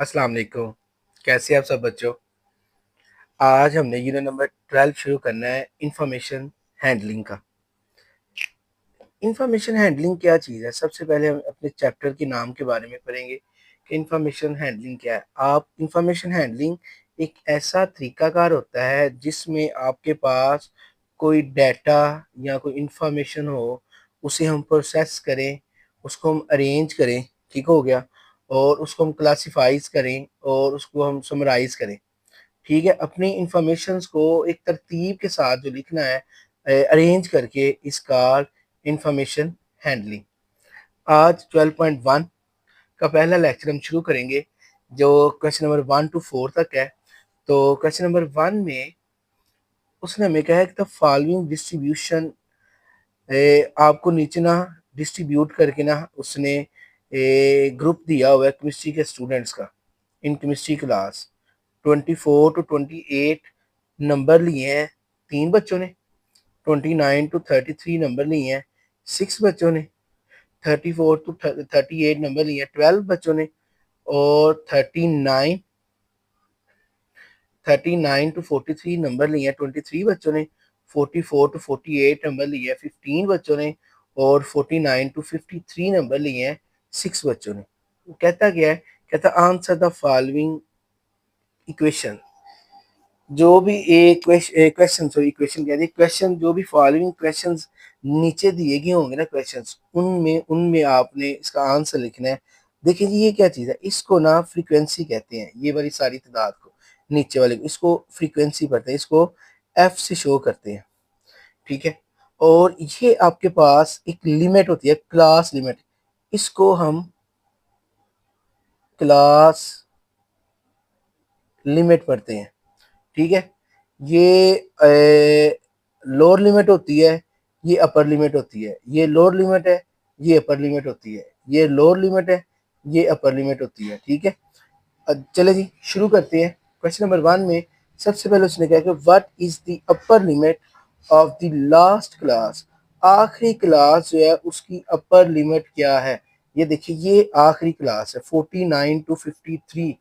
अस्सलाम वालेकुम। कैसे आप सब बच्चों? आज हमने यूनिट नंबर 12 शुरू करना है इंफॉर्मेशन हैंडलिंग का। इंफॉर्मेशन हैंडलिंग क्या चीज़ है? सबसे पहले हम अपने चैप्टर के नाम के बारे में पढ़ेंगे कि इंफॉर्मेशन हैंडलिंग क्या है। आप इंफॉर्मेशन हैंडलिंग एक ऐसा तरीकाकार होता है जिसमें आपके पास कोई डाटा या कोई इंफॉर्मेशन हो, उसे हम प्रोसेस करें, उसको हम अरेंज करें, ठीक हो गया, और उसको हम क्लासिफाइज करें और उसको हम समराइज करें। ठीक है, अपनी इंफॉर्मेशंस को एक तरतीब के साथ जो लिखना है, अरेंज करके, इसका इंफॉर्मेशन हैंडलिंग। आज 12.1 का पहला लेक्चर हम शुरू करेंगे जो क्वेश्चन नंबर 1 to 4 तक है। तो क्वेश्चन नंबर 1 में उसने हमें कहा है कि द फॉलोइंग डिस्ट्रीब्यूशन, आपको नीचे ना डिस्ट्रीब्यूट करके ना उसने ग्रुप दिया हुआ है केमिस्ट्री के स्टूडेंट्स का। In chemistry class 24 to 28 number लिए हैं 3 बच्चों ने, 29 to 33 नंबर लिए हैं 6 बच्चों ने, 34 to 38 नंबर लिए हैं 12 बच्चों ने, और 39 to 43 नंबर लिए हैं 23 बच्चों ने, 44 to 48 नंबर लिए हैं 15 बच्चों ने, और 49 to 53 नंबर लिए हैं 6 बच्चों ने। कहता क्या है? कहता आंसर द फॉलोइंग इक्वेशन। जो भी क्वेश्चन, सॉरी इक्वेशन कह दी, क्वेश्चन जो भी फॉलोइंग क्वेश्चंस नीचे दिए गए होंगे ना क्वेश्चंस, उनमें उनमें आपने इसका आंसर लिखना है। देखिए जी, ये क्या चीज़ है, इसको ना फ्रीक्वेंसी कहते हैं। ये वाली सारी तादाद को, नीचे वाले को, इसको फ्रीक्वेंसी पढ़ते हैं, इसको एफ से शो करते हैं। ठीक है, और ये आपके पास एक लिमिट होती है, क्लास लिमिट। इसको हम क्लास लिमिट पढ़ते हैं। ठीक है, ये लोअर लिमिट होती है, ये अपर लिमिट होती है, ये लोअर लिमिट है, ये अपर लिमिट होती है, ये लोअर लिमिट है, ये अपर लिमिट होती है। ठीक है, चले जी शुरू करते हैं। क्वेश्चन नंबर 1 में सबसे पहले उसने कहा कि what is the upper limit of the last class. आखिरी क्लास जो है उसकी अपर लिमिट क्या है? ये देखिए, ये आखिरी क्लास है 49 to 53,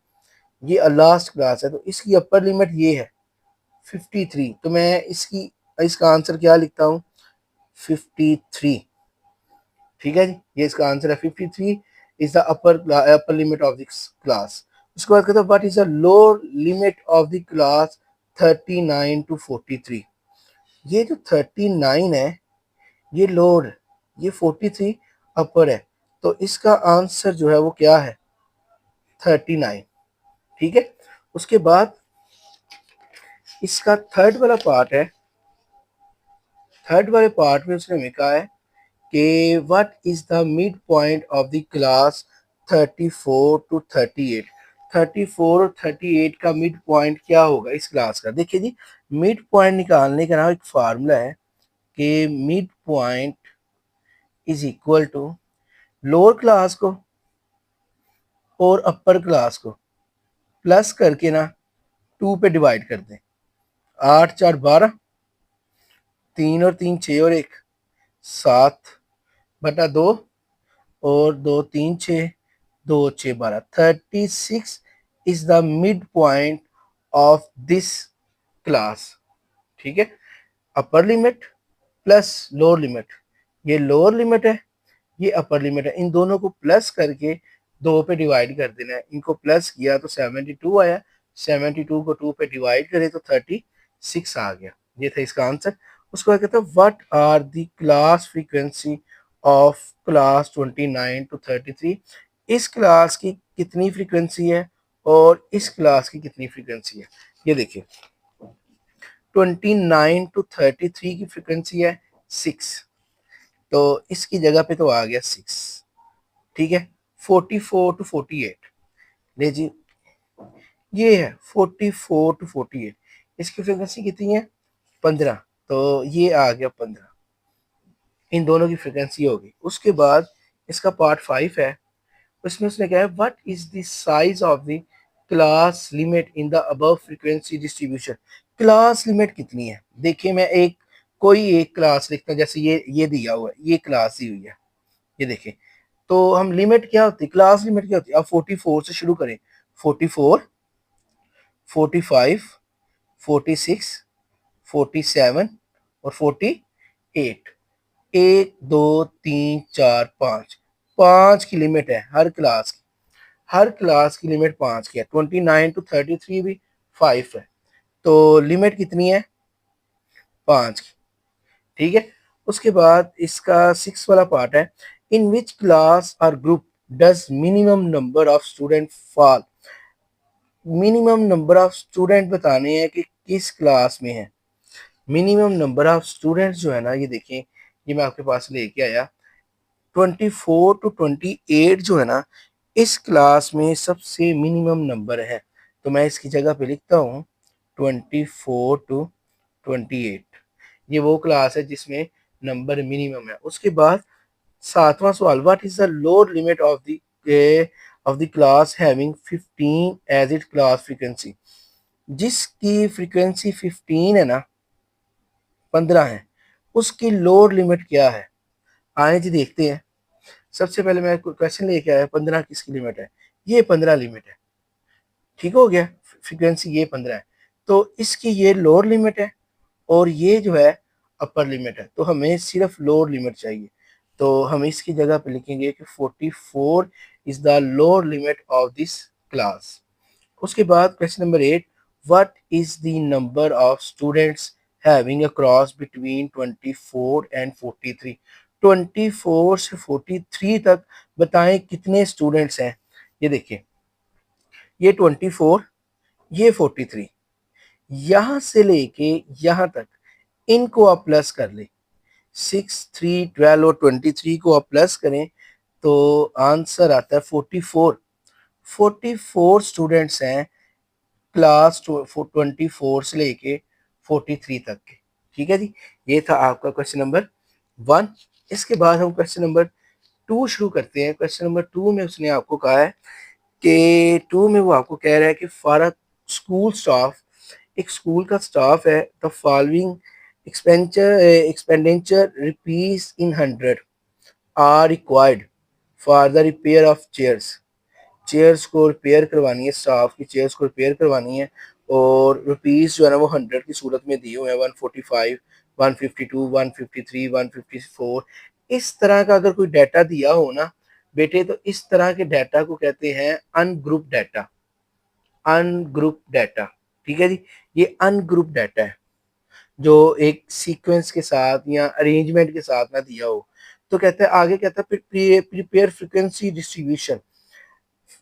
ये लास्ट क्लास है, तो इसकी अपर लिमिट ये है 53। तो मैं इसका आंसर क्या लिखता हूँ? 53। ठीक है जी, ये इसका आंसर है 53 is the upper limit of this class. उसके बाद कहता है what is the lower limit of the class 39 to 43। ये जो 39 है ये लोअर है, ये 43 अपर है, तो इसका आंसर जो है वो क्या है? 39। ठीक है, उसके बाद इसका थर्ड वाला पार्ट है। थर्ड वाले पार्ट में उसने हमें कहा है कि what is the mid point of the class 34 to 38। 34 और 38 का मिड पॉइंट क्या होगा इस क्लास का? देखिए जी, मिड पॉइंट निकालने का ना एक फार्मूला है कि mid point is equal to lower class को और अपर क्लास को प्लस करके ना 2 पे डिवाइड कर दें। 8 4 12, 3 और 3 6 और 1 7/2, और 2 3 6, 2 6 12, 36 is the mid point of this class. ठीक है, upper limit plus lower limit, ये लोअर लिमिट है, ये अपर लिमिट है, इन दोनों को प्लस करके 2 पे डिवाइड कर देना है। इनको प्लस किया तो 72 आया, 72 को 2 पे डिवाइड करें तो 36 आ गया। ये था इसका आंसर। उसके बाद कहता है what are the class frequency of class 29 to 33। इस क्लास की कितनी फ्रीक्वेंसी है और इस क्लास की कितनी फ्रीक्वेंसी है? ये देखिए, 29 to 33 की फ्रीक्वेंसी है 6, तो इसकी जगह पे तो आ गया 6। ठीक है, 44 to 48, ले जी, ये है 44 to 48, इसकी फ्रीक्वेंसी कितनी है? 15, तो ये आ गया 15। इन दोनों की फ्रीक्वेंसी होगी। उसके बाद इसका पार्ट 5 है, उसमें उसने कहा है what is the size of the class limit in the above frequency distribution. Class limit कितनी है? देखिए, मैं कोई एक क्लास लिखता हूँ, जैसे ये दिया हुआ है, ये क्लास दी हुई है, ये देखिए। तो हम लिमिट क्या होती है, क्लास लिमिट क्या होती है? आप 44 से शुरू करें, 44, 45, 46, 47 और 48। 1 2 3 4 5, 5 की लिमिट है हर क्लास की। हर क्लास की लिमिट 5 की है। 29 to 33 भी 5 है। तो लिमिट कितनी है? 5 की। ठीक है। उसके बाद इसका 6 वाला पार्ट है, इन विच क्लास और group does minimum number of student fall. Minimum number of student बताने हैं कि किस क्लास में है। मिनिमम नंबर ऑफ स्टूडेंट्स जो है ना, ये देखें, ये मैं आपके पास लेके आया। 24 to 28 जो है ना, इस क्लास में सबसे मिनिमम नंबर है। तो मैं इसकी जगह पे लिखता हूँ 24 to 28। ये वो क्लास है जिसमें नंबर मिनिमम है। उसके बाद 7वां सवाल, what is the lower limit of the class having 15 as it class frequency. जिसकी फ्रीक्वेंसी 15 है ना, 15 है, उसकी लोअर लिमिट क्या है? आए जी देखते हैं। सबसे पहले मैं क्वेश्चन लेके आया, 15 किसकी लिमिट है? ये 15 लिमिट है। ठीक हो गया। फ्रीक्वेंसी ये 15 है, तो इसकी ये लोअर लिमिट है और ये जो है अपर लिमिट है। तो हमें सिर्फ लोअर लिमिट चाहिए। तो हम इसकी जगह पे लिखेंगे कि 44 is the lower limit of this class. उसके बाद question number 8, what is the number of students having a cross between 24 and 43। 24 से 43 तक बताएं कितने स्टूडेंट्स हैं। ये देखिए, ये 24, ये 43, यहां से लेके यहां तक इनको आप प्लस कर ले। 6, 3, 12 और 23 को आप प्लस करें तो आंसर आता है 44। 44 स्टूडेंट्स हैं क्लास 24 से लेके 43 तक के। ठीक है जी। ये था आपका क्वेश्चन नंबर 1। इसके बाद हम क्वेश्चन नंबर 2 शुरू करते हैं। क्वेश्चन नंबर 2 में उसने आपको कहा है कि 2 में वो आपको कह रहा है कि फॉर स्कूल स्टाफ, एक स्कूल का स्टाफ है, the following expenditure rupees in 100 are required for the repair of chairs. Chairs को रिपेयर करवानी है, स्टाफ की चेयर्स को रिपेयर करवानी है, और रुपीस जो है ना वो 100 की सूरत में दिए हुए हैं। 145, 152, 153, 154। इस तरह का अगर कोई डाटा दिया हो ना बेटे, तो इस तरह के डाटा को कहते हैं अनग्रुप डाटा। Ungroup data. ठीक है जी। ये अनग्रुप डाटा है जो एक सीक्वेंस के साथ या अरेंजमेंट के साथ ना दिया हो। तो कहते हैं, आगे कहता है प्रिपेयर फ्रीक्वेंसी डिस्ट्रीब्यूशन।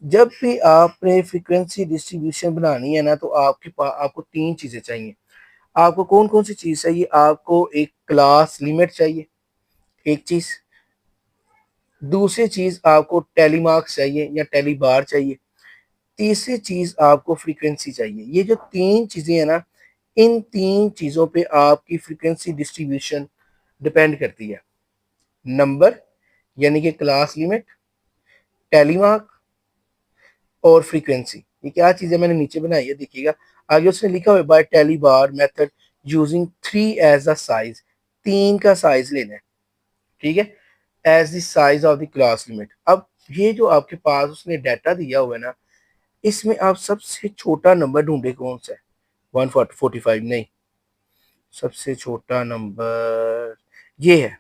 जब भी आपने फ्रीक्वेंसी डिस्ट्रीब्यूशन बनानी है ना, तो आपके पास आपको 3 चीजें चाहिए। आपको कौन कौन सी चीज चाहिए? आपको एक क्लास लिमिट चाहिए, एक चीज। दूसरी चीज आपको टेली मार्क्स चाहिए या टेली बार चाहिए। तीसरी चीज आपको फ्रीक्वेंसी चाहिए। ये जो 3 चीजें हैं ना, इन 3 चीजों पे आपकी फ्रीक्वेंसी डिस्ट्रीब्यूशन डिपेंड करती है। नंबर यानी कि क्लास लिमिट, टेली मार्क और फ्रीक्वेंसी। ये क्या चीज़ है मैंने नीचे बनाई है, देखिएगा। आगे उसने लिखा हुआ है by tally bar method using 3 as a size. 3 का साइज लेना है। ठीक है। As the size of the class limit. अब ये जो आपके पास उसने डाटा दिया हुआ है ना, इसमें आप सबसे छोटा नंबर ढूंढे कौन सा है? 145 नहीं, सबसे छोटा नंबर ये है।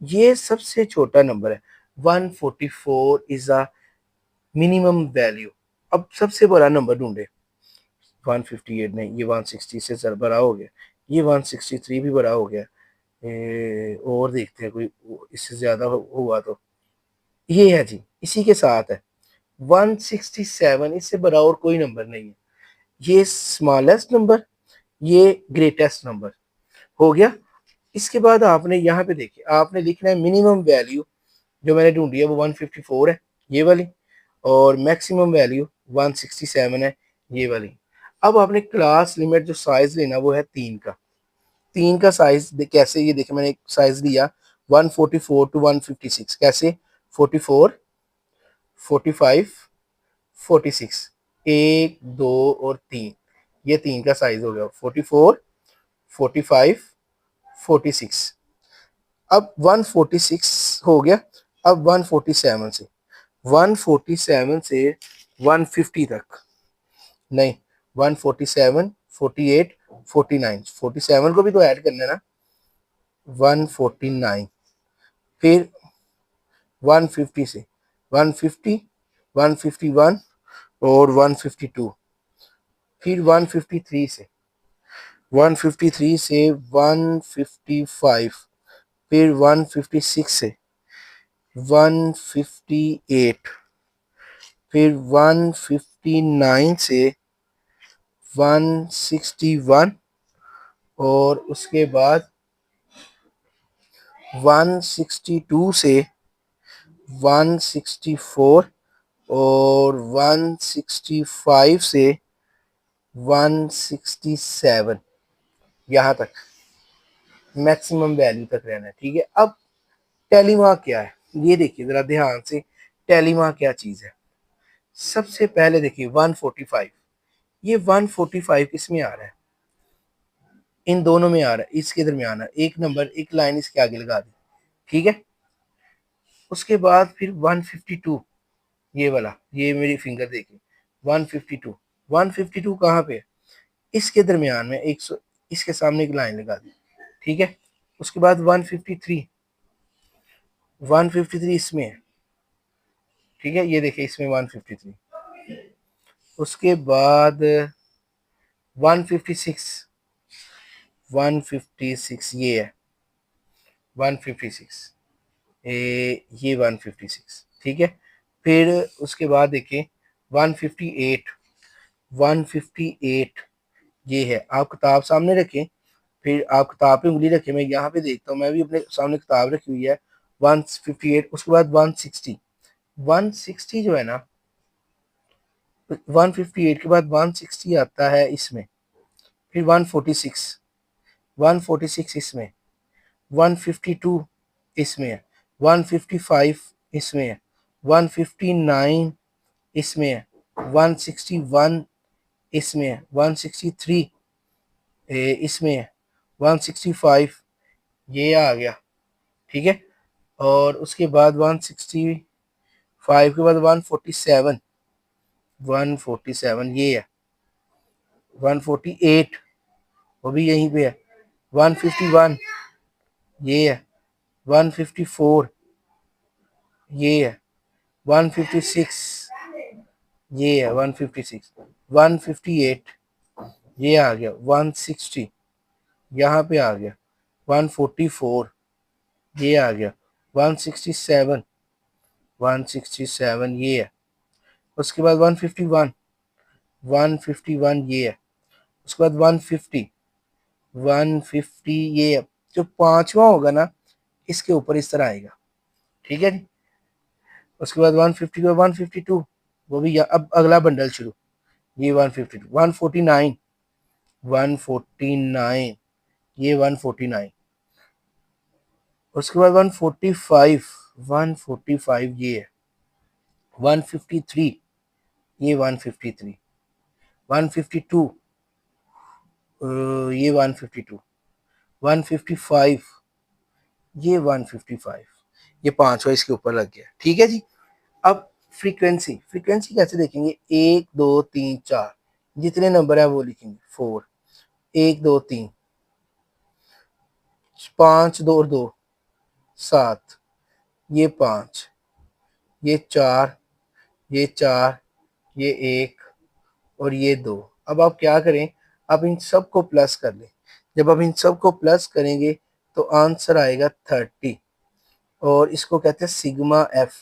ये सबसे छोटा नंबर है। 144 इज अ मिनिमम वैल्यू। अब सबसे बड़ा नंबर ढूंढे। 158 नहीं, ये 160 से सर बड़ा हो गया। ये 163 भी बड़ा हो गया। और देखते हैं कोई इससे ज्यादा हुआ तो। ये है जी, इसी के साथ है 167। इससे बड़ा और कोई नंबर नहीं है। ये स्मॉलेस्ट नंबर, ये ग्रेटेस्ट नंबर हो गया। इसके बाद आपने यहाँ पे देखिए, आपने लिखना है मिनिमम वैल्यू जो मैंने ढूंढी है वो 154 है, ये वाली। और मैक्सिमम वैल्यू 167 है, ये वाली। अब आपने क्लास लिमिट जो साइज लेना वो है 3 का। 3 का साइज कैसे? ये देखिए, मैंने एक साइज लिया 144 टू 156। कैसे? 44, 45, 46। 1, 2 और 3, ये 3 का साइज हो गया। 44, 45, 46। अब 146 हो गया। अब 147 से 150 तक, नहीं 147, 48, 49, 47 को भी तो ऐड करना है ना, 149, फिर 150 से 150, 151 और 152, फिर 153 से 153 से 155, फिर 156 से 158, फिर 159 से 161 और उसके बाद 162 से 164 और 165 से 167, यहाँ तक मैक्सिमम वैल्यू तक रहना है। ठीक है, अब टेलीमा क्या है ये देखिए जरा ध्यान से, टेलीमा क्या चीज है। सबसे पहले देखिए 145, ये 145 किस में आ रहा है, इन दोनों में आ रहा है, इसके दरमियान है, एक नंबर एक लाइन इसके आगे लगा दी। ठीक है, उसके बाद फिर 152, ये वाला, ये मेरी फिंगर देखिए 152, 152 कहाँ पे है, इसके दरमियान में 100, इसके सामने एक लाइन लगा दी। ठीक है, उसके बाद 153, 153 इसमें है। ठीक है, ये देखिए इसमें 153, उसके बाद 156, 156 ये है 156, ये 156। ठीक है, फिर उसके बाद देखिए 158, 158 ये है। आप किताब सामने रखें, फिर आप किताब पे उंगली रखें, मैं यहाँ पे देखता हूँ, मैं भी अपने सामने किताब रखी हुई है 158। उसके बाद 160, 160 जो है ना, 158 के बाद 160 आता है इसमें, फिर 146, 146 इसमें, 152 इसमें है, 155 इसमें है, 159 इसमें है, 161 इसमें है, 163 इसमें है, 165 ये आ गया। ठीक है, और उसके बाद 165 के बाद 147, 147 ये है, 148 वो भी यहीं पे है, 151 ये है, 154 ये है, 156 ये है, 156, 158 ये आ गया, 160 यहाँ पे आ गया, 144 ये आ गया, 167, 167 ये है, उसके बाद 151, 151 ये है, उसके बाद 150, 150 ये है। जो पांचवा होगा ना इसके ऊपर इस तरह आएगा। ठीक है जी, उसके बाद 150 के बाद 152 वो भी अब अगला बंडल शुरू, ये 152, 149, 149 ये 149, उसके बाद 145, 145 ये है, 153 ये 153, 152 ये 152, 155 ये 155, ये पांचवा इसके ऊपर लग गया। ठीक है जी, अब फ्रीक्वेंसी, फ्रीक्वेंसी कैसे देखेंगे, 1 2 3 4 जितने नंबर है वो लिखेंगे 4, 1 2 3, 5 2 और 2 7, ये 5, ये 4, ये 4, ये 1 और ये 2। अब आप क्या करें, आप इन सब को प्लस कर लें, जब आप इन सब को प्लस करेंगे तो आंसर आएगा 30, और इसको कहते हैं सिग्मा एफ।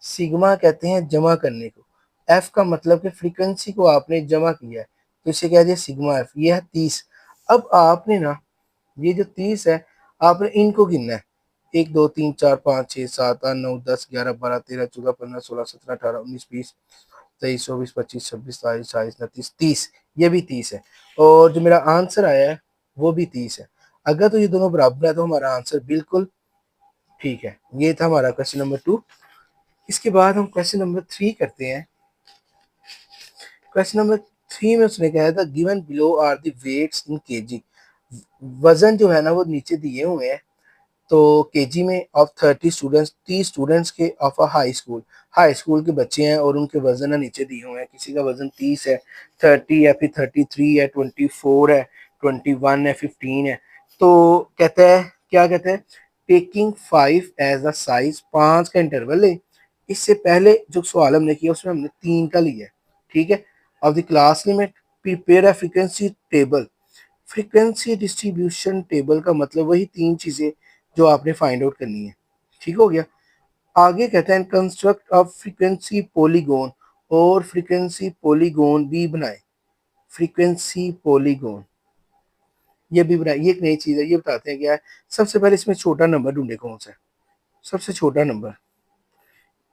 सिग्मा कहते हैं जमा करने को, एफ का मतलब कि फ्रीक्वेंसी को आपने जमा किया है, तो इसे कह दिया सिग्मा एफ। ये है 30। अब आपने ना ये जो 30 है आपने इनको गिनना है, 1 2 3 4 5 6 7 8 9 10 11 12 13 14 15 16 17 18 19 20 23 24 25 26 27 28 29 30, ये भी 30 है, और जो मेरा आंसर आया है वो भी 30 है। अगर तो ये दोनों बराबर है तो हमारा आंसर बिल्कुल ठीक है। ये था हमारा क्वेश्चन नंबर 2। इसके बाद हम क्वेश्चन नंबर 3 करते हैं। क्वेश्चन नंबर 3 में उसने कहा था given below are the weights in kg, वजन जो है ना वो नीचे दिए हुए हैं, तो केजी में ऑफ 30 स्टूडेंट्स, 30 स्टूडेंट्स के ऑफ अ हाई स्कूल के बच्चे हैं और उनके वजन नीचे दिए हुए हैं। किसी का वजन 30 है, 30 है, फिर 33 है, 24 है, 21 है, 15 है। तो कहता है, क्या कहता है, टेकिंग 5 एज अ साइज, 5 का इंटरवल ले। इससे पहले जो सवाल हमने किया उसमें हमने 3 का लिया है, ठीक है। Of the class limit, prepare a frequency table. Frequency distribution table का मतलब वही 3 चीजें जो आपने फाइंड आउट करनी है, ठीक हो गया। आगे कहते हैं कंस्ट्रक्ट ऑफ फ्रीक्वेंसी पॉलीगॉन, और फ्रीक्वेंसी पॉलीगॉन भी बनाए। फ्रीक्वेंसी पॉलीगॉन ये भी बनाए, ये एक नई चीज है, ये बताते हैं क्या है। सबसे पहले इसमें छोटा नंबर ढूंढे, कौन सा है सबसे छोटा नंबर।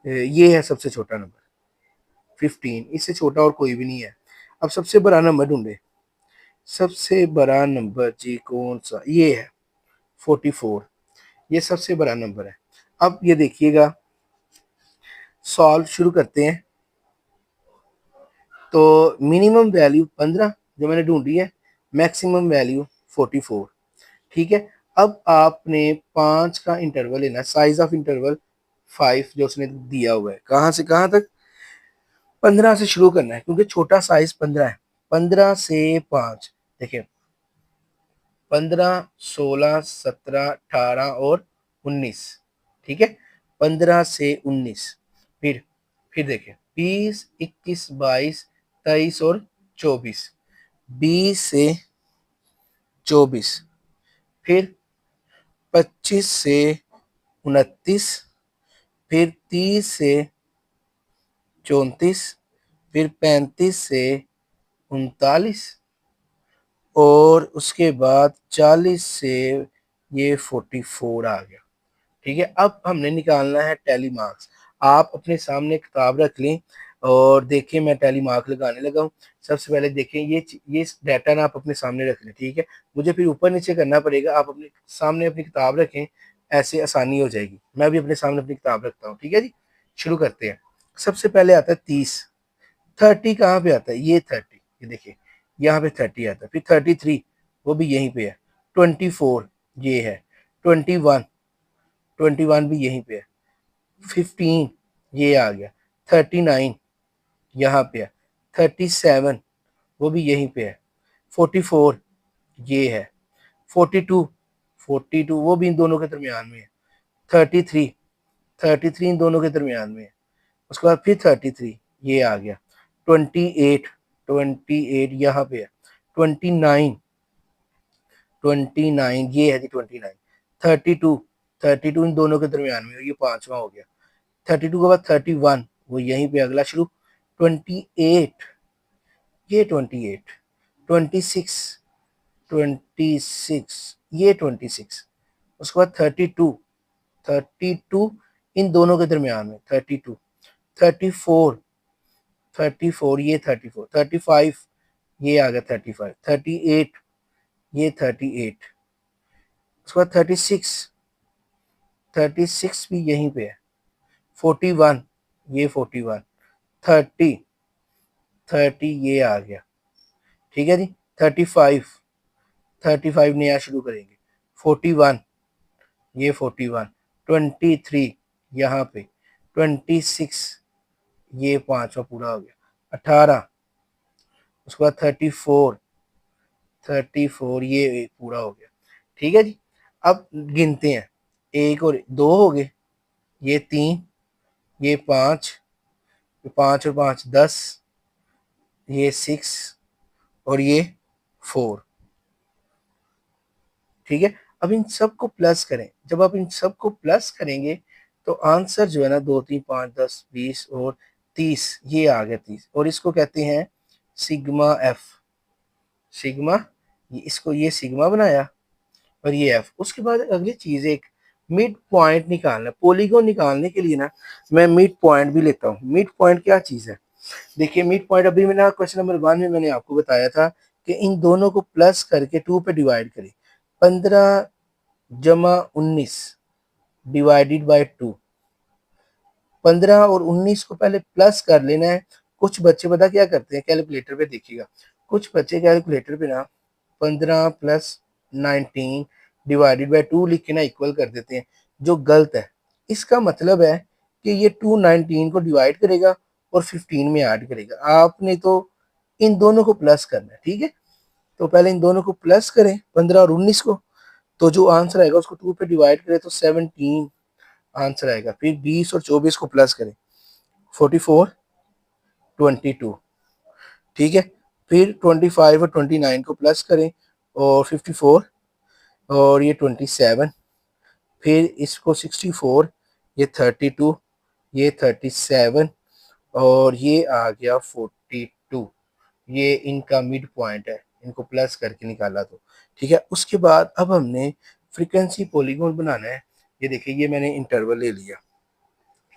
ये है सबसे छोटा नंबर 15, इससे छोटा और कोई भी नहीं है। अब सबसे बड़ा नंबर ढूंढे, सबसे बड़ा नंबर जी कौन सा, ये है 44, ये सबसे बड़ा नंबर है। अब ये देखिएगा, सॉल्व शुरू करते हैं। तो मिनिमम वैल्यू 15 जो मैंने ढूंढी है, मैक्सिमम वैल्यू 44, ठीक है। अब आपने 5 का इंटरवल लेना, साइज ऑफ इंटरवल 5 जो उसने दिया हुआ है, कहाँ से कहाँ तक, 15 से शुरू करना है क्योंकि छोटा साइज 15 है। 15 से 5, देखिए 15, 16, 17, 18 और 19, ठीक है। 15 से 19, फिर देखिए 20, 21, 22, 23 और 24, 20 से 24, फिर 25 से 29, फिर 30 से 34, फिर 35 से 39, और उसके बाद 40 से ये 44 आ गया, ठीक है। अब हमने निकालना है टैली मार्क्स। आप अपने सामने किताब रख लें और देखिए मैं टैली मार्क लगाने लगा हूँ। सबसे पहले देखें ये डाटा ना आप अपने सामने रख लें, ठीक है। मुझे फिर ऊपर नीचे करना पड़ेगा, आप अपने सामने अपनी किताब रखें, ऐसे आसानी हो जाएगी। मैं भी अपने सामने अपनी किताब रखता हूँ, ठीक है जी। शुरू करते हैं। सबसे पहले आता है 30, 30 कहाँ पे आता है, ये 30, ये देखिए यहाँ पे 30 आता है, फिर 33 वो भी यहीं पे है, 24 ये है, 21, 21 भी यहीं पे है, 15 ये आ गया, 39 यहाँ पे है, 37 वो भी यहीं पे है, 44 ये है, 42, 42 वो भी इन दोनों के दरमियान में है, 33, 33 इन दोनों के दरमियान में है। उसके बाद फिर 33 ये आ गया, 28, 28 यहाँ पे है, 29, 29 ये है जी 29, 32, 32 इन दोनों के दरमियान में, ये पांचवा हो गया। 32 के बाद 31 वो यहीं पे अगला शुरू, 28 ये 28, 26, 26 ये 26, उसके बाद 32, 32 इन दोनों के दरमियान में 32, 34, 34 ये 34, 35 ये आ गया 35, 38 ये 38, उसके बाद 36, 36 भी यहीं पे है, 41 ये 41, 30, 30 ये आ गया, ठीक है जी। 35, 35 नया शुरू करेंगे, 41 ये 41, 23 यहाँ पे, 26 ये पांचवा पूरा हो गया, 18 उसके बाद 34, 34 ये एक पूरा हो गया, ठीक है जी। अब गिनते हैं, एक और दो हो गए, ये 3, ये 5, 5 और 5 10, ये 6 और ये 4, ठीक है। अब इन सबको प्लस करें, जब आप इन सबको प्लस करेंगे तो आंसर जो है ना 2, 3, 5, 10, 20 और 30 ये आ गया 30, और इसको कहते हैं सिग्मा एफ। सिग्मा, ये इसको ये सिग्मा बनाया और ये एफ। उसके बाद अगली चीज एक मिड पॉइंट निकालना, पॉलीगॉन निकालने के लिए ना मैं मिड पॉइंट भी लेता हूँ। मिड पॉइंट क्या चीज है, देखिए मिड पॉइंट अभी मैंने क्वेश्चन नंबर 1 में मैंने आपको बताया था कि इन दोनों को प्लस करके 2 पे डिवाइड करें। 15 जमा 19 डिवाइडेड बाय 2, 15 और 19 को पहले प्लस कर लेना है। कुछ बच्चे पता क्या करते हैं, कैलकुलेटर पे देखिएगा, कुछ बच्चे कैलकुलेटर पे ना 15 प्लस 19 डिवाइडेड बाय 2 लिख के ना इक्वल कर देते हैं, जो गलत है। इसका मतलब है कि ये 2 19 को डिवाइड करेगा और 15 में ऐड करेगा। आपने तो इन दोनों को प्लस करना है, ठीक है। तो पहले इन दोनों को प्लस करें, 15 और 19 को, तो जो आंसर आएगा उसको 2 पे डिवाइड करें तो 17 आंसर आएगा। फिर 20 और 24 को प्लस करें, 44 22, ठीक है। फिर 25 और 29 को प्लस करें और 54 और ये 27, फिर इसको 64, ये 32, ये 37 और ये आ गया 42। ये इनका मिड पॉइंट है, इनको प्लस करके निकाला तो, ठीक है। उसके बाद अब हमने फ्रीक्वेंसी पॉलीगॉन बनाना है। ये देखिए, ये मैंने इंटरवल ले लिया,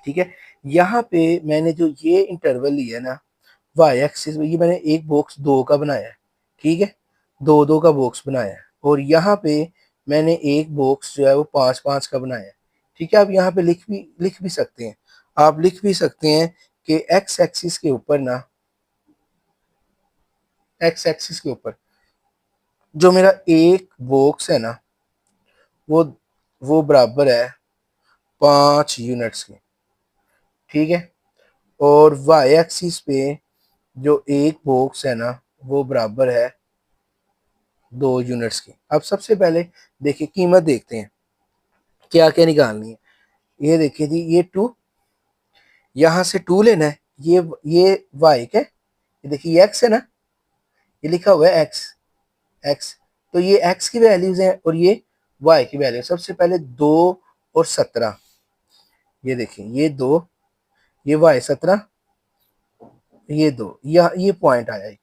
ठीक है। यहाँ पे मैंने जो ये इंटरवल लिया ना वाई एक्सिस में, ये मैंने एक बॉक्स 2 का बनाया है, ठीक है। 2 2 का बॉक्स बनाया है और यहाँ पे मैंने एक बॉक्स जो है वो 5 5 का बनाया है, ठीक है। आप यहाँ पे लिख भी सकते हैं, आप लिख भी सकते हैं कि एक्स एक्सिस के ऊपर ना, एक्स एक्सिस के ऊपर जो मेरा एक बॉक्स है ना, वो वो बराबर है 5 यूनिट्स के, ठीक है। और वाई एक्सिस पे जो एक बॉक्स है ना, वो बराबर है 2 यूनिट्स की। अब सबसे पहले देखिए कीमत देखते हैं क्या क्या निकालनी है। ये देखिए जी, ये 2, यहाँ से 2 लेना है, ये वाई का, ये देखिए ये एक्स है ना, ये लिखा हुआ है एक्स, एक्स, तो ये एक्स की वैल्यूज हैं और ये वाई की वैल्यू। सबसे पहले 2 और 17, ये देखिए ये 2, ये वाई 17, ये 2, ये पॉइंट आया एक,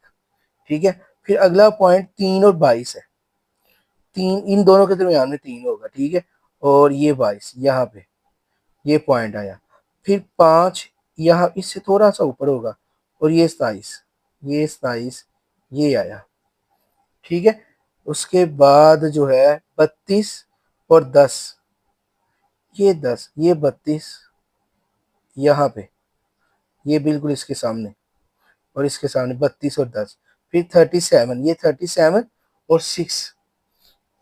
ठीक है। फिर अगला पॉइंट 3 और 22 है, 3 इन दोनों के दरमियान में 3 होगा, ठीक है। और ये 22 यहाँ पे ये पॉइंट आया। फिर 5 यहाँ इससे थोड़ा सा ऊपर होगा और ये 27, ये 27 ये आया, ठीक है। उसके बाद जो है 32 और 10, ये 10, ये 32 यहाँ पे, ये बिल्कुल इसके सामने, और इसके सामने 32 और 10। फिर 37, ये 37 और 6,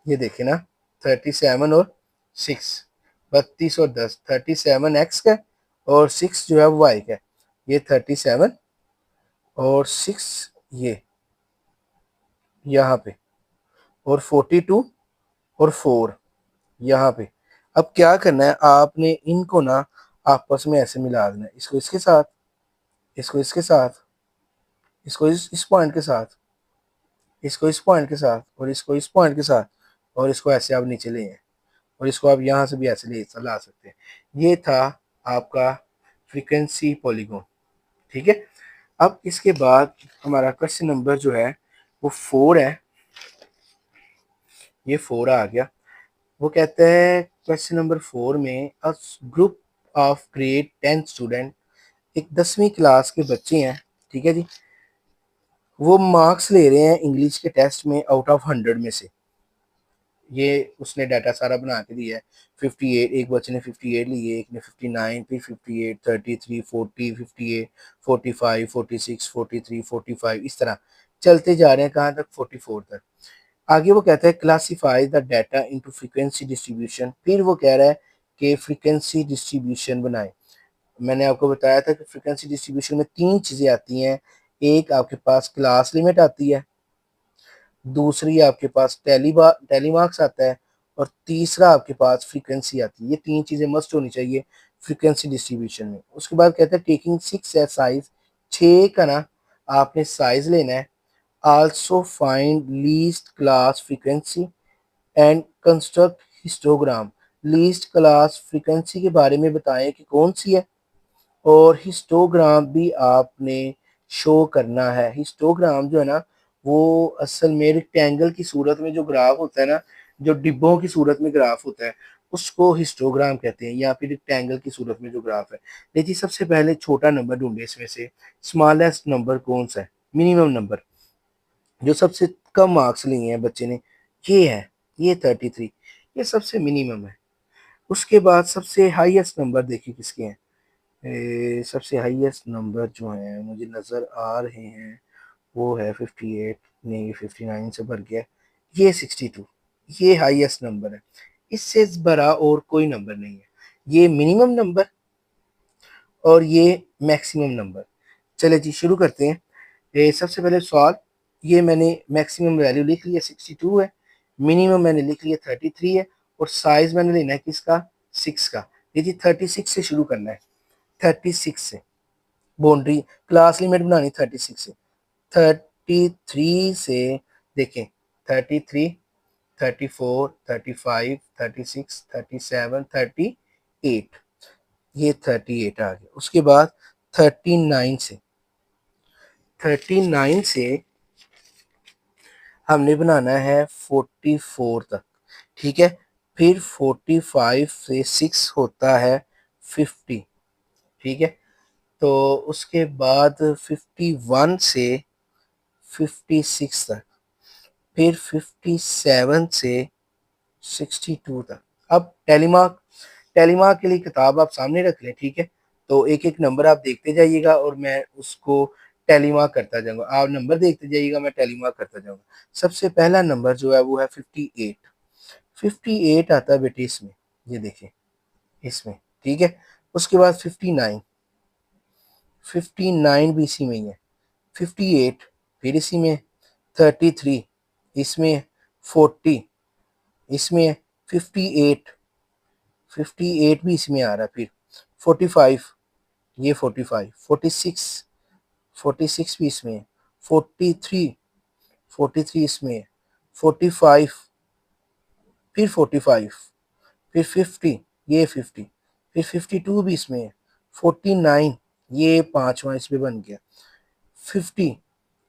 ये देखे ना, 37 और 6, 32 और 10, 37 एक्स का और 6 जो है वो वाई का, ये 37 और 6 ये यहाँ पे, और 42 और 4 यहाँ पे। अब क्या करना है, आपने इनको ना आपस में ऐसे मिला देना है, इसको इसके साथ, इसको इसके साथ, इसको इस पॉइंट के साथ, इसको इस पॉइंट के साथ और इसको इस पॉइंट के साथ, और इसको ऐसे आप नीचे ले आए और इसको आप यहाँ से भी ऐसे ले ला सकते हैं। ये था आपका फ्रीक्वेंसी पॉलीगॉन, ठीक है। अब इसके बाद हमारा क्वेश्चन नंबर जो है वो 4 है, ये 4 आ गया। वो कहते हैं क्वेश्चन नंबर 4 में a group of grade 10 student, एक 10वीं क्लास के बच्चे हैं, ठीक है जी। वो मार्क्स ले रहे हैं इंग्लिश के टेस्ट में आउट ऑफ 100 में से। ये उसने डाटा सारा बना के दिया है। 58, एक बच्चे ने 58 लिए, एक ने 59, फिर 58, 33, 40, 58, 45, 46, 43, 45, इस तरह चलते जा रहे हैं कहाँ तक, 44 तक। आगे वो कहता है classify the data into frequency distribution, फिर वो कह रहा है कि फ्रीक्वेंसी डिस्ट्रीब्यूशन बनाए। मैंने आपको बताया था कि फ्रीक्वेंसी डिस्ट्रीब्यूशन में 3 चीज़ें आती हैं। एक आपके पास क्लास लिमिट आती है, दूसरी आपके पास टेली मार्क्स आता है, और तीसरा आपके पास फ्रीक्वेंसी आती है। ये 3 चीज़ें मस्ट होनी चाहिए फ्रीक्वेंसी डिस्ट्रीब्यूशन में। उसके बाद कहते हैं टेकिंग 6 एज साइज, 6 का ना आपने साइज लेना है। Also find least class frequency and construct histogram, least class frequency के बारे में बताएं कि कौन सी है, और हिस्टोग्राम भी आपने शो करना है। हिस्टोग्राम जो है ना, वो असल में रेक्टेंगल की सूरत में जो ग्राफ होता है ना, जो डिब्बों की सूरत में ग्राफ होता है, उसको हिस्टोग्राम कहते हैं, या फिर रेक्टेंगल की सूरत में जो ग्राफ है। देखिए सबसे पहले छोटा नंबर ढूंढे इसमें से, स्मॉलेस्ट नंबर कौन सा है, मिनिमम नंबर जो सबसे कम मार्क्स लिए हैं बच्चे ने, ये है, ये 33, ये सबसे मिनिमम है। उसके बाद सबसे हाईएस्ट नंबर देखिए किसके हैं। सबसे हाईएस्ट नंबर जो हैं मुझे नज़र आ रहे हैं वो है 58, नहीं 59 से बढ़ गया, ये 62, ये हाईएस्ट नंबर है, इससे बड़ा और कोई नंबर नहीं है। ये मिनिमम नंबर और ये मैक्सिमम नंबर। चले जी शुरू करते हैं। सबसे पहले सवाल, ये मैंने मैक्सिमम वैल्यू लिख लिया 62 है, मिनिमम मैंने लिख लिया 33 है, और साइज मैंने लेना है किसका, 6 का। ये जी 36 से शुरू करना है, 36 से बाउंड्री क्लास लिमिट बनानी 36 से। 33 से देखें, 33, 34, 35, 36, 37, 38, ये 38 आ गया। उसके बाद 39 से, 39 से हमने बनाना है 44 तक, ठीक है। फिर 45 से 6 होता है 50, ठीक है। तो उसके बाद 51 से 56 तक, फिर 57 से 62 तक। अब टेलीमार्क, टेलीमार्क के लिए किताब आप सामने रख लें, ठीक है। तो एक एक नंबर आप देखते जाइएगा और मैं उसको टेलीमार्क करता जाऊंगा। आप नंबर देखते जाइएगा, मैं टेलीमार्क करता जाऊंगा। सबसे पहला नंबर जो है वो है 58। 58 आता है बेटे इसमें, ये देखें इसमें, ठीक है। उसके बाद 59, 59 भी इसी में ही है। 58 फिर इसी में, 33 इसमें, 40 इसमें, 58, 58 भी इसमें आ रहा है। फिर 45, ये 45, 46, 46 भी इसमें है। 43, 43 इसमें है। 45, फिर 45, फिर 50, ये 50, फिर 52 भी इसमें है। 49, ये पांचवा इसमें बन गया। 50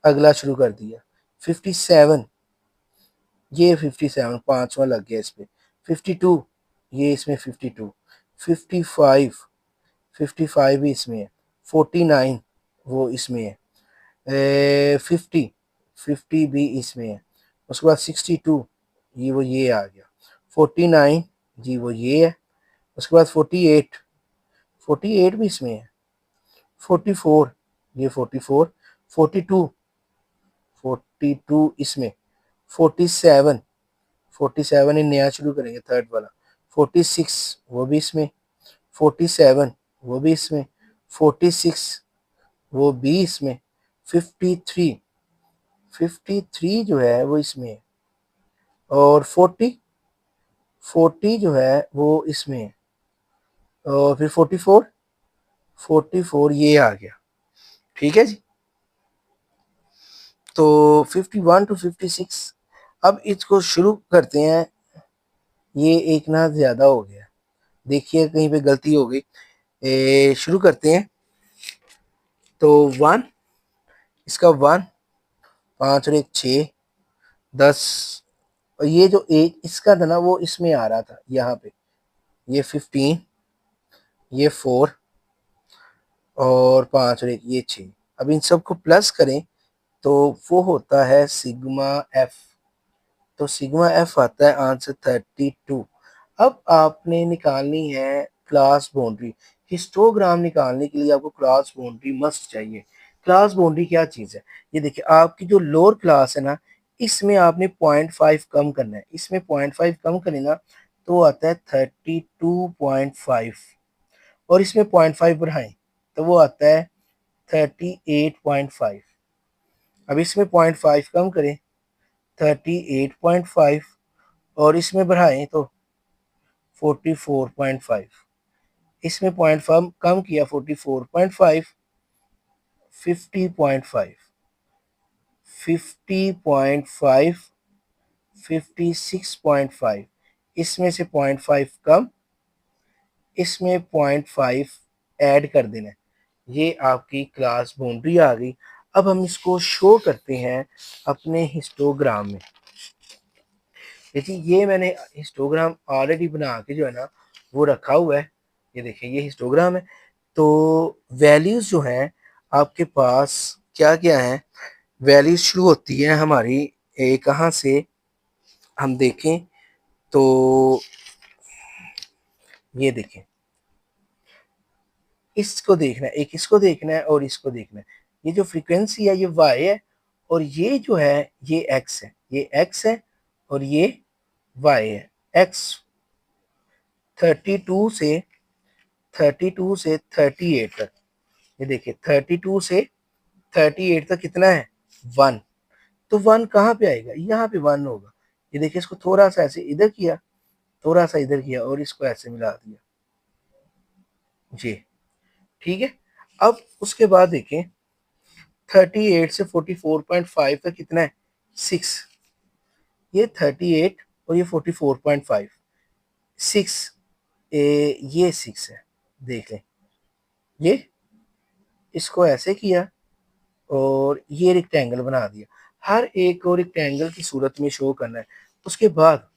अगला शुरू कर दिया। 57, ये 57 पांचवा लग गया इस पे। 52, ये इसमें 52। 55, 55 भी इसमें है। 49 वो इसमें है। 50, 50 भी इसमें है। उसके बाद 62, ये वो ये आ गया। 49 जी वो ये है। उसके बाद 48, 48 भी इसमें है। 44, ये 44। 42, 42 इसमें। 47, 47 ये नया शुरू करेंगे थर्ड वाला। 46 वो भी इसमें। 47 वो भी इसमें। 46 वो भी इसमें। 53, 53 जो है वो इसमें है। और 40, 40 जो है वो इसमें है। और फिर 44, 44 ये आ गया, ठीक है जी। तो 51 टू 56, अब इसको शुरू करते हैं। ये एक ना ज्यादा हो गया, देखिए कहीं पे गलती हो गई। शुरू करते हैं। तो 1, इसका 1, 5 और 1 6, 10। और ये जो एक इसका था ना वो इसमें आ रहा था यहाँ पे, ये 15, ये 4 और 5 और 1 ये 6। अब इन सबको प्लस करें तो वो होता है सिग्मा एफ। तो सिग्मा एफ आता है आंसर 32। अब आपने निकालनी है क्लास बाउंड्री। हिस्टोग्राम निकालने के लिए आपको क्लास बाउंड्री मस्ट चाहिए। क्लास बाउंड्री क्या चीज़ है, ये देखिए आपकी जो लोअर क्लास है ना, इसमें आपने 0.5 कम करना है। इसमें 0.5 कम करें ना तो आता है 32.5, और इसमें 0.5 बढ़ाएं तो वो आता है 38.5। अब इसमें 0.5 कम करें 38.5, और इसमें बढ़ाएं तो 44.5। इसमें 0.5 कम किया 44.5, 50.5, 50.5, 56.5। इसमें से 0.5 कम, इसमें 0.5 ऐड कर देना है। ये आपकी क्लास बाउंड्री आ गई। अब हम इसको शो करते हैं अपने हिस्टोग्राम में। देखिए ये मैंने हिस्टोग्राम ऑलरेडी बना के जो है ना वो रखा हुआ है। ये देखिए ये हिस्टोग्राम है। तो वैल्यूज जो हैं आपके पास क्या क्या है, वैल्यूज शुरू होती है हमारी कहाँ से, हम देखें तो ये देखें, इसको देखना है, एक इसको देखना है और इसको देखना है। ये जो फ्रीक्वेंसी है ये वाई है, और ये जो है ये एक्स है, ये एक्स है और ये वाई है, एक्स 32 से 38 तक, ये देखिए 32 से 38 तक कितना है, 1। तो 1 कहाँ पे आएगा, यहाँ पे 1 होगा। ये देखिए इसको थोड़ा सा ऐसे इधर किया, थोड़ा सा इधर किया और इसको ऐसे मिला दिया जी, ठीक है। अब उसके बाद देखें 38 से 44.5 तक कितना है, 6। ये 38 और ये 44.5, 6 ये 6 है, देख लें। ये इसको ऐसे किया और ये रेक्टेंगल बना दिया, हर एक को रेक्टेंगल की सूरत में शो करना है। उसके बाद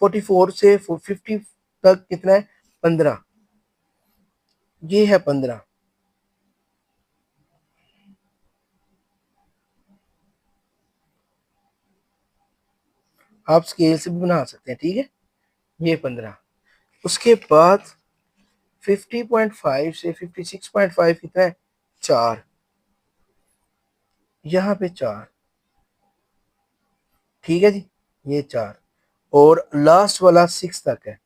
44 से 50 तक कितना है, 15, ये है 15। आप स्केल से भी बना सकते हैं, ठीक है, ये 15। उसके बाद 50.5 से 56.5 कितना है, 4, यहाँ पे 4, ठीक है जी, ये 4। और लास्ट वाला 6 तक है,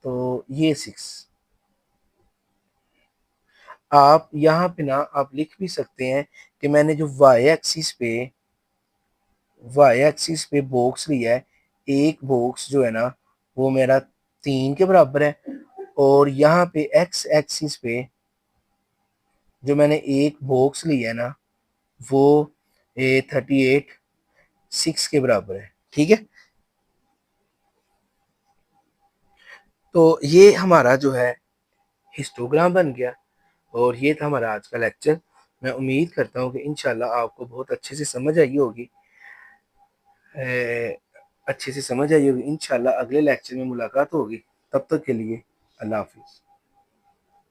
तो ये 6। आप यहाँ पे ना आप लिख भी सकते हैं कि मैंने जो वाई एक्सिस पे बॉक्स लिया है, एक बॉक्स जो है ना वो मेरा 3 के बराबर है, और यहाँ पे एक्स एक्सिस पे जो मैंने एक बॉक्स लिया है ना वो 38 6 के बराबर है, ठीक है। तो ये हमारा जो है हिस्टोग्राम बन गया, और ये था हमारा आज का लेक्चर। मैं उम्मीद करता हूँ कि इंशाल्लाह आपको बहुत अच्छे से समझ आई होगी, अच्छे से समझ आई होगी। इंशाल्लाह अगले लेक्चर में मुलाकात होगी, तब तक के लिए अल्लाह हाफिज़।